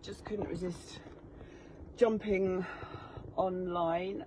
just couldn't resist jumping online.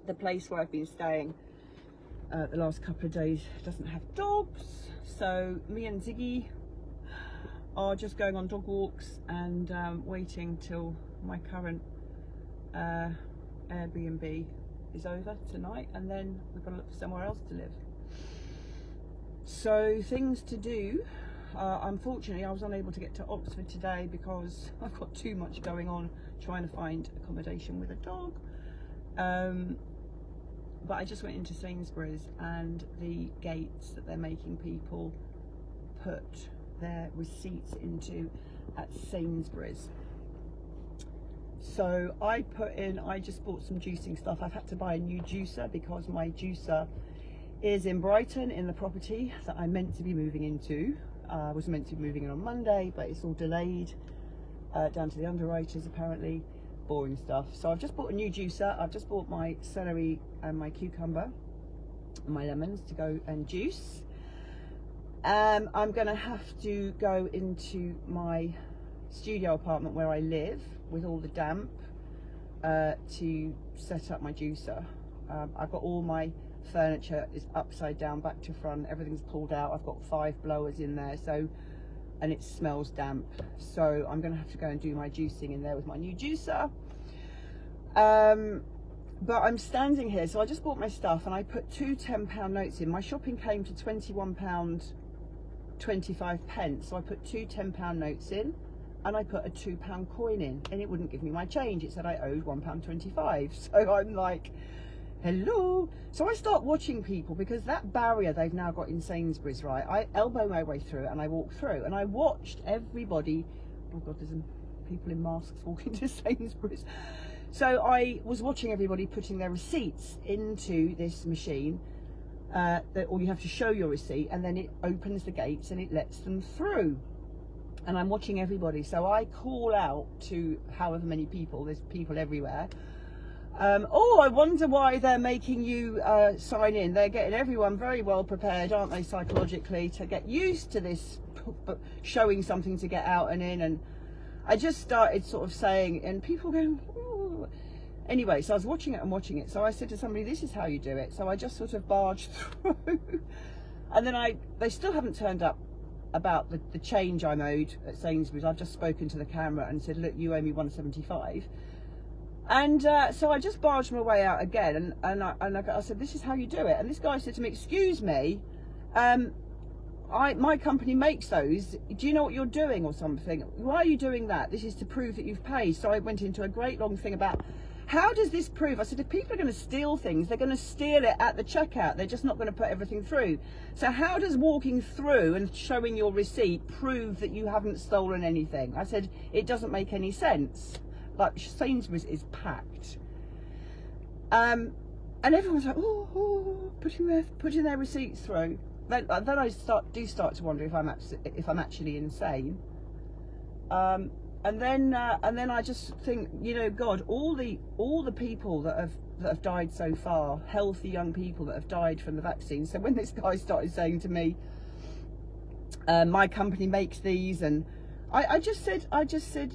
The place where I've been staying the last couple of days doesn't have dogs, so me and Ziggy are just going on dog walks and waiting till my current Airbnb is over tonight, and then we've got to look for somewhere else to live. So things to do. Unfortunately, I was unable to get to Oxford today because I've got too much going on trying to find accommodation with a dog. But I just went into Sainsbury's, and the gates that they're making people put their receipts into at Sainsbury's. So I just bought some juicing stuff. I've had to buy a new juicer because my juicer is in Brighton in the property that I'm meant to be moving into. I was meant to be moving in on Monday, but it's all delayed down to the underwriters apparently. Boring stuff. So I've just bought a new juicer. I've just bought my celery and my cucumber and my lemons to go and juice. I'm going to have to go into my studio apartment where I live with all the damp to set up my juicer. I've got all my furniture is upside down back to front, everything's pulled out. I've got 5 blowers in there, so, and it smells damp, so I'm gonna have to go and do my juicing in there with my new juicer. But I'm standing here, so I just bought my stuff and I put 2 £10 notes in. My shopping came to £21.25, so I put 2 £10 notes in and I put a £2 coin in, and it wouldn't give me my change. It said I owed £1.25. So I'm like, hello. So I start watching people, because that barrier they've now got in Sainsbury's, right? I elbow my way through it and I walk through, and I watched everybody. Oh God, there's some people in masks walking to Sainsbury's. So I was watching everybody putting their receipts into this machine. Or you have to show your receipt, and then it opens the gates and it lets them through. And I'm watching everybody. So I call out to however many people, there's people everywhere. Oh, I wonder why they're making you sign in. They're getting everyone very well prepared, aren't they, psychologically, to get used to this, showing something to get out and in. And I just started sort of saying, and people going, ooh. Anyway, so I was watching it and watching it. So I said to somebody, this is how you do it. So I just sort of barged through. And then they still haven't turned up about the change I'm owed at Sainsbury's. I've just spoken to the camera and said, look, you owe me £1.75. And so I just barged my way out again, and I said, this is how you do it. And this guy said to me, excuse me, my company makes those. Do you know what you're doing or something? Why are you doing that? This is to prove that you've paid. So I went into a great long thing about, how does this prove? I said, if people are going to steal things, they're going to steal it at the checkout. They're just not going to put everything through. So how does walking through and showing your receipt prove that you haven't stolen anything? I said, it doesn't make any sense. Like, Sainsbury's is packed. And everyone's like, oh, putting their receipts through. Then I start to wonder if I'm actually insane. And then I just think, you know, God, all the people that have died so far, healthy young people that have died from the vaccine. So when this guy started saying to me, my company makes these, and I just said,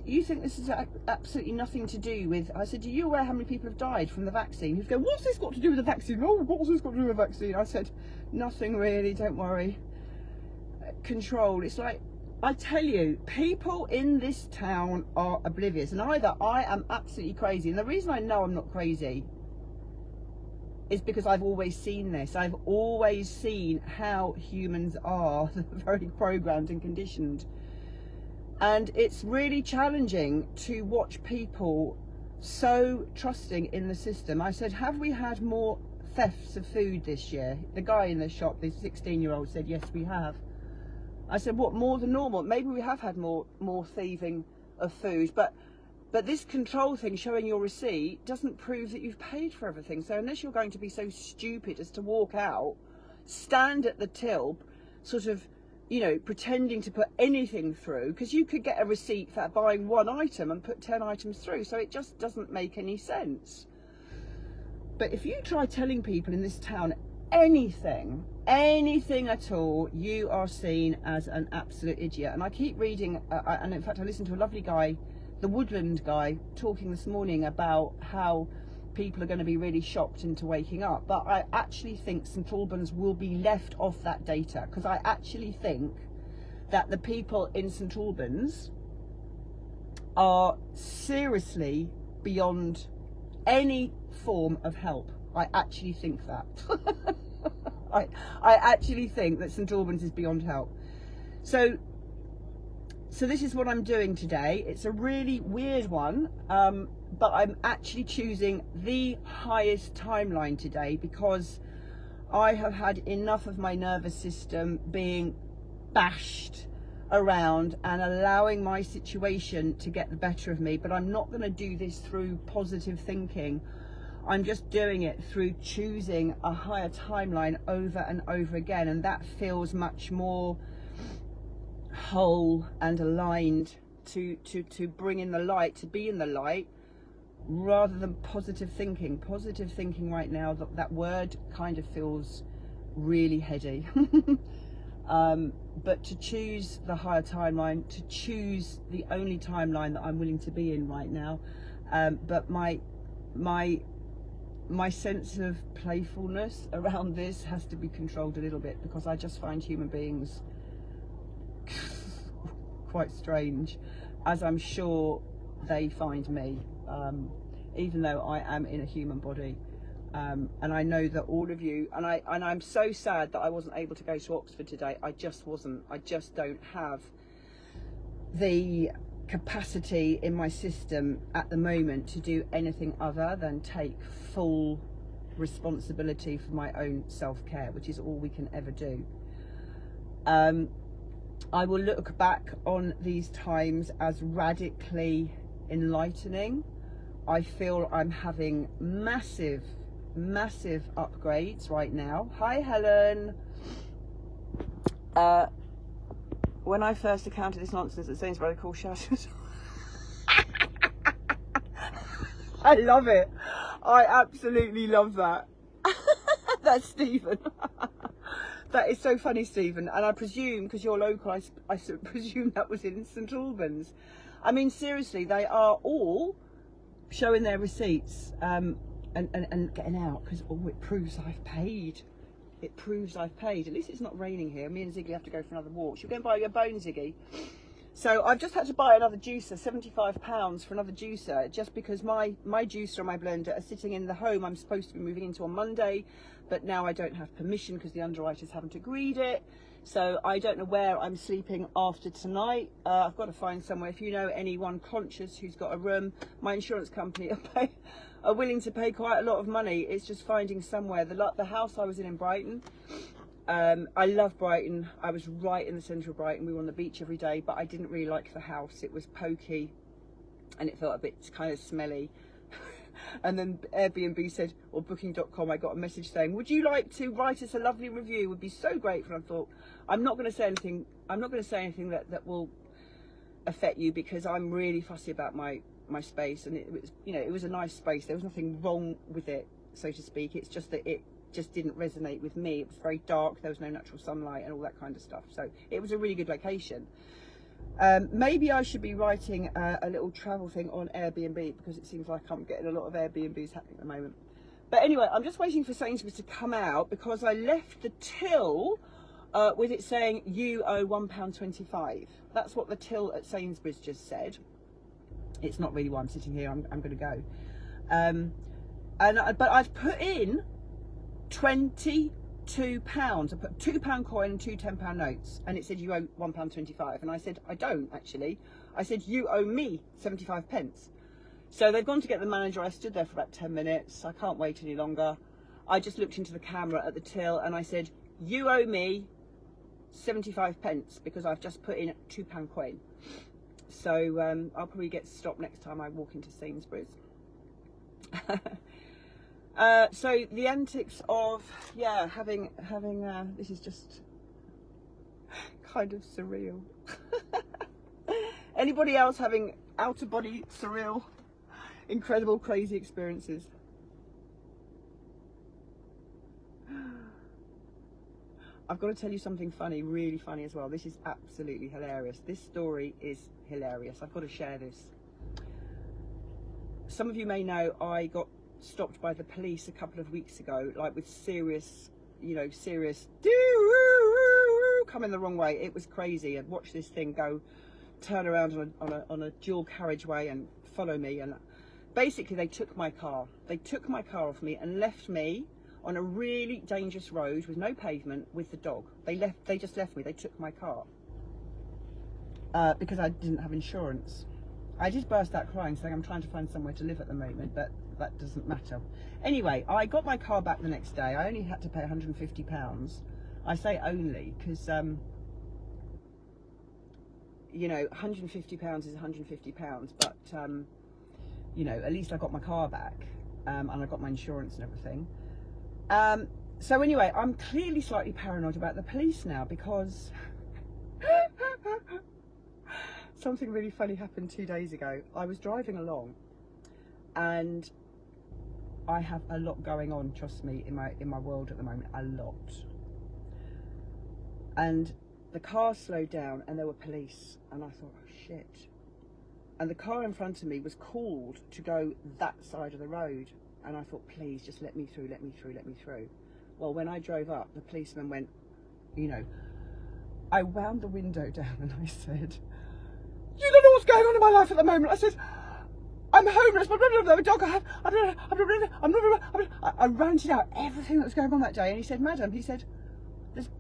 you think this is absolutely nothing to do with, I said, are you aware how many people have died from the vaccine? He's going, what's this got to do with the vaccine? Oh, what's this got to do with the vaccine? I said, nothing really, don't worry. Control. It's like, I tell you, people in this town are oblivious, and either I am absolutely crazy, and the reason I know I'm not crazy is because I've always seen this. I've always seen how humans are very programmed and conditioned. And it's really challenging to watch people so trusting in the system. I said, have we had more thefts of food this year? The guy in the shop, the 16-year-old, said, yes, we have. I said, what, more than normal? Maybe we have had more thieving of food, but this control thing, showing your receipt, doesn't prove that you've paid for everything. So unless you're going to be so stupid as to walk out, stand at the till, sort of, you know, pretending to put anything through, because you could get a receipt for buying 1 item and put 10 items through, so it just doesn't make any sense. But if you try telling people in this town anything at all, you are seen as an absolute idiot. And I keep reading, and in fact I listened to a lovely guy, the Woodland guy, talking this morning about how people are going to be really shocked into waking up. But I actually think St Albans will be left off that data, because I actually think that the people in St Albans are seriously beyond any form of help. I actually think that. I actually think that St Albans is beyond help. So this is what I'm doing today. It's a really weird one, but I'm actually choosing the highest timeline today because I have had enough of my nervous system being bashed around and allowing my situation to get the better of me. But I'm not going to do this through positive thinking. I'm just doing it through choosing a higher timeline over and over again, and that feels much more whole and aligned to bring in the light, to be in the light, rather than positive thinking. Positive thinking right now, that word kind of feels really heady. But to choose the higher timeline, to choose the only timeline that I'm willing to be in right now, but my sense of playfulness around this has to be controlled a little bit, because I just find human beings quite strange, as I'm sure they find me, even though I am in a human body. And I know that all of you, and I'm so sad that I wasn't able to go to Oxford today. I just wasn't. I just don't have the capacity in my system at the moment to do anything other than take full responsibility for my own self-care, which is all we can ever do. I will look back on these times as radically enlightening. I feel I'm having massive upgrades right now. Hi Helen. When I first encountered this nonsense at Sainsbury's, I called shouted. I love it. I absolutely love that. That's Stephen. That is so funny, Stephen. And I presume, because you're local, I presume that was in St Albans. I mean, seriously, they are all showing their receipts and getting out, because it proves I've paid. It proves I've paid. At least it's not raining here. Me and Ziggy have to go for another walk. She'll go and buy your bone, Ziggy. So I've just had to buy another juicer, £75 for another juicer, just because my juicer and my blender are sitting in the home I'm supposed to be moving into on Monday, but now I don't have permission because the underwriters haven't agreed it. So I don't know where I'm sleeping after tonight. I've got to find somewhere. If you know anyone conscious who's got a room, my insurance company are willing to pay quite a lot of money. It's just finding somewhere. The house I was in Brighton, I love Brighton. I was right in the centre of Brighton. We were on the beach every day, but I didn't really like the house. It was pokey and it felt a bit kind of smelly. And then Airbnb said, or booking.com, I got a message saying, would you like to write us a lovely review? Would be so grateful. I thought, I'm not going to say anything. I'm not going to say anything that will affect you, because I'm really fussy about my space. And it was, you know, it was a nice space. There was nothing wrong with it, so to speak. It's just that it just didn't resonate with me. It was very dark. There was no natural sunlight and all that kind of stuff. So it was a really good location. Maybe I should be writing a little travel thing on Airbnb, because it seems like I'm getting a lot of Airbnbs happening at the moment. But anyway, I'm just waiting for Sainsbury's to come out, because I left the till with it saying you owe £1.25. That's what the till at Sainsbury's just said. It's not really why I'm sitting here. I'm going to go. But I've put in £22. I put £2 coin and two £10 notes, and it said you owe £1.25, and I said I don't actually. I said you owe me 75p. So they've gone to get the manager. I stood there for about 10 minutes. I can't wait any longer. I just looked into the camera at the till and I said, you owe me 75p, because I've just put in £2 coin. So I'll probably get stopped next time I walk into Sainsbury's. So the antics of, yeah, having this is just kind of surreal. Anybody else having out of body surreal, incredible, crazy experiences? I've got to tell you something funny, really funny as well. This is absolutely hilarious. This story is hilarious. I've got to share this. Some of you may know I got stopped by the police a couple of weeks ago, like with serious, you know, serious coming the wrong way. It was crazy. I'd watch this thing go, turn around on a dual carriageway and follow me. And basically they took my car. They took my car off me and left me on a really dangerous road with no pavement with the dog. They just left me. They took my car because I didn't have insurance. I did burst out crying saying I'm trying to find somewhere to live at the moment, but that doesn't matter. Anyway, I got my car back the next day. I only had to pay £150. I say only because you know, £150 is £150, but you know, at least I got my car back, and I got my insurance and everything. So anyway, I'm clearly slightly paranoid about the police now because something really funny happened 2 days ago. I was driving along, and I have a lot going on, trust me, in my world at the moment, a lot. And the car slowed down and there were police, and I thought, oh shit. And the car in front of me was called to go that side of the road, and I thought, please just let me through, let me through, let me through. Well, when I drove up, the policeman went, you know, I wound the window down and I said, you don't know what's going on in my life at the moment. I said, I'm homeless, but the dog I ranted out everything that was going on that day. And he said, madam, he said,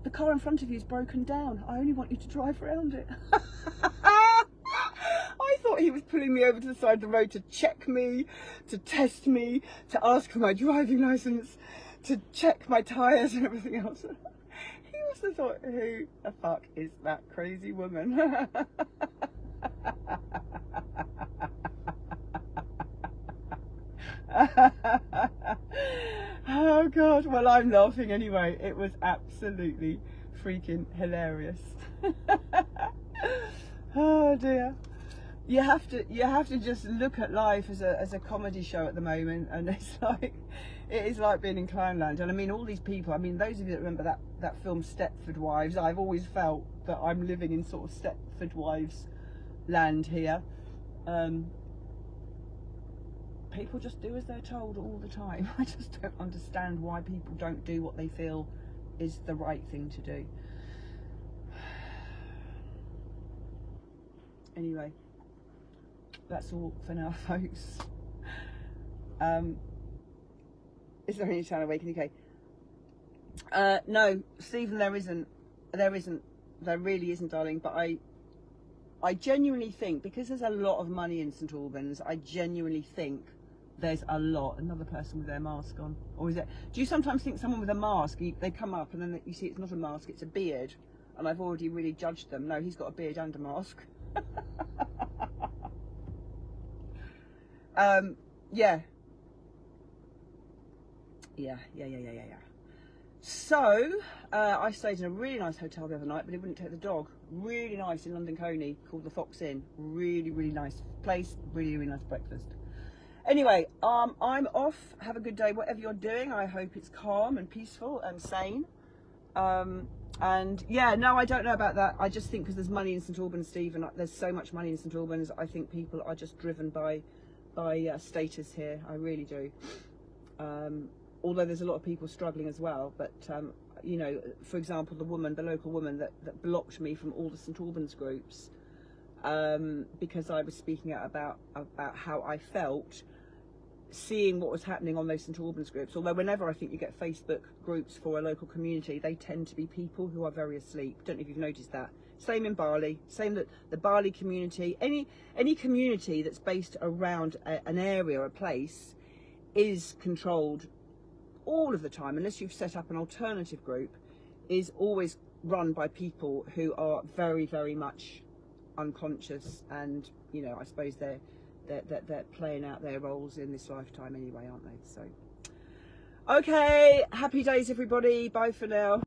the car in front of you is broken down. I only want you to drive around it. I thought he was pulling me over to the side of the road to check me, to test me, to ask for my driving licence, to check my tyres and everything else. He must have thought, who the fuck is that crazy woman? Oh God, well, I'm laughing anyway. It was absolutely freaking hilarious. Oh dear. You have to just look at life as a comedy show at the moment, and it is like being in Clownland. And I mean, all these people, I mean, those of you that remember that film Stepford Wives, I've always felt that I'm living in sort of Stepford Wives land here. People just do as they're told all the time. I just don't understand why people don't do what they feel is the right thing to do. Anyway, that's all for now, folks. Is there any channel waking? Okay. No, Stephen, there really isn't, darling. But I genuinely think, because there's a lot of money in St Albans, I genuinely think there's a lot. Another person with their mask on, or is it? Do you sometimes think someone with a mask, they come up and then you see it's not a mask, it's a beard, and I've already really judged them? No, he's got a beard and a mask. Yeah. So I stayed in a really nice hotel the other night, but it wouldn't take the dog. Really nice in London Coney, called the Fox Inn. Really, really nice place. Really, really nice breakfast. Anyway, I'm off. Have a good day, whatever you're doing. I hope it's calm and peaceful and sane. And yeah, no, I don't know about that. I just think because there's money in St Albans, Steve, and there's so much money in St Albans, I think people are just driven by status here. I really do. Although there's a lot of people struggling as well. But you know, for example, the local woman that blocked me from all the St Albans groups because I was speaking out about how I felt seeing what was happening on those St Albans groups. Although whenever I think you get Facebook groups for a local community, they tend to be people who are very asleep. Don't know if you've noticed that. Same in Bali, same that the Bali community, any community that's based around an area, a place, is controlled all of the time, unless you've set up an alternative group, is always run by people who are very, very much unconscious, and you know, I suppose they're playing out their roles in this lifetime anyway, aren't they? So okay, happy days everybody, bye for now.